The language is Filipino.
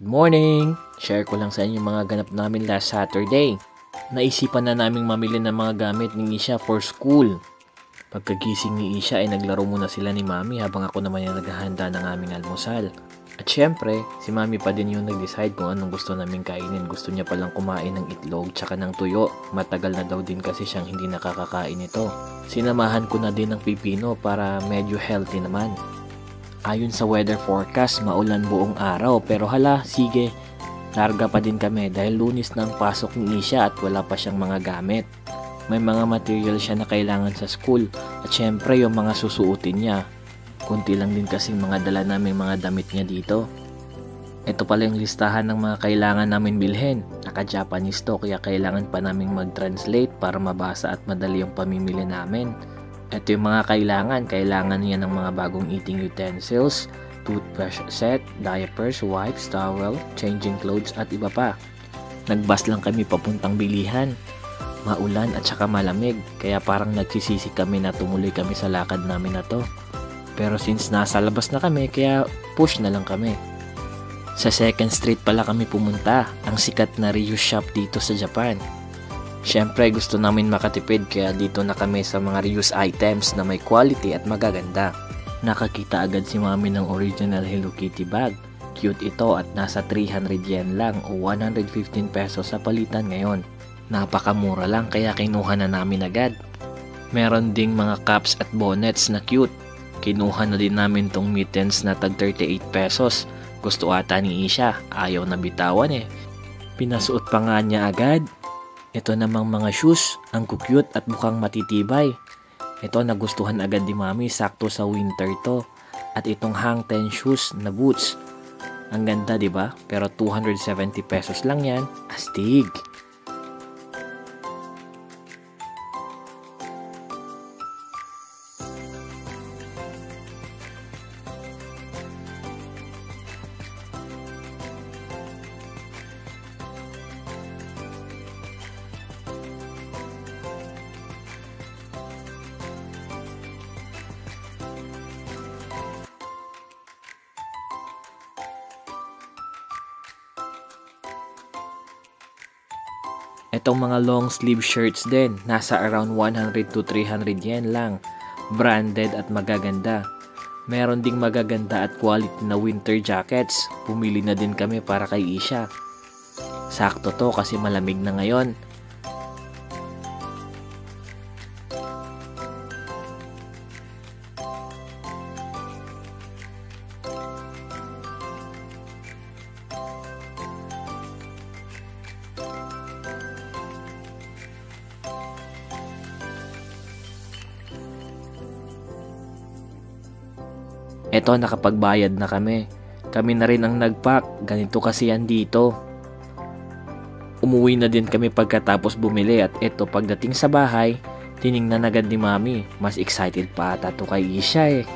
Good morning! Share ko lang sa inyo mga ganap namin last Saturday. Naisipan na naming mamili ng mga gamit ni Isha for school. Pagkagising ni Isha ay naglaro muna sila ni Mami habang ako naman yung naghahanda ng aming almusal. At syempre, si Mami pa din yung nag-decide kung anong gusto namin kainin. Gusto niya palang kumain ng itlog tsaka ng tuyo. Matagal na daw din kasi siyang hindi nakakakain ito. Sinamahan ko na din ng pipino para medyo healthy naman. Ayon sa weather forecast, maulan buong araw pero hala, sige, larga pa din kami dahil Lunes na ang pasok ni Isha at wala pa siyang mga gamit. May mga material siya na kailangan sa school at syempre yung mga susuotin niya. Kunti lang din kasing mga dala naming mga damit niya dito. Ito pala yung listahan ng mga kailangan namin bilhin. Naka-Japanese to kaya kailangan pa naming mag-translate para mabasa at madali yung pamimili namin. Ito yung mga kailangan niya ng mga bagong eating utensils, toothbrush set, diapers, wipes, towel, changing clothes at iba pa. Nagbus lang kami papuntang bilihan. Maulan at saka malamig, kaya parang nagsisisi kami na tumuloy kami sa lakad namin na to. Pero since nasa labas na kami, kaya push na lang kami. Sa 2nd Street pala kami pumunta, ang sikat na reuse shop dito sa Japan. Siyempre gusto namin makatipid kaya dito na kami sa mga reuse items na may quality at magaganda. Nakakita agad si Mami ng original Hello Kitty bag. Cute ito at nasa 300 yen lang o 115 pesos sa palitan ngayon. Napakamura lang kaya kinuha na namin agad. Meron ding mga caps at bonnets na cute. Kinuha na din namin tong mittens na tag 38 pesos. Gusto ata ni Isha, ayaw na bitawan eh. Pinasuot pa nga niya agad. Ito namang mga shoes, ang cute at mukhang matitibay. Ito nagustuhan agad ni Mami, sakto sa winter to. At itong hang ten shoes na boots. Ang ganda 'di ba? Pero 270 pesos lang 'yan. Astig. Itong mga long sleeve shirts din, nasa around 100 to 300 yen lang. Branded at magaganda. Meron ding magaganda at quality na winter jackets. Pumili na din kami para kay Isha. Sakto to kasi malamig na ngayon. Eto nakapagbayad na kami. Kami na rin ang nagpack. Ganito kasi yan dito. Umuwi na din kami pagkatapos bumili at eto pagdating sa bahay, tiningnan agad ni Mami. Mas excited pa ata to kay Isha eh.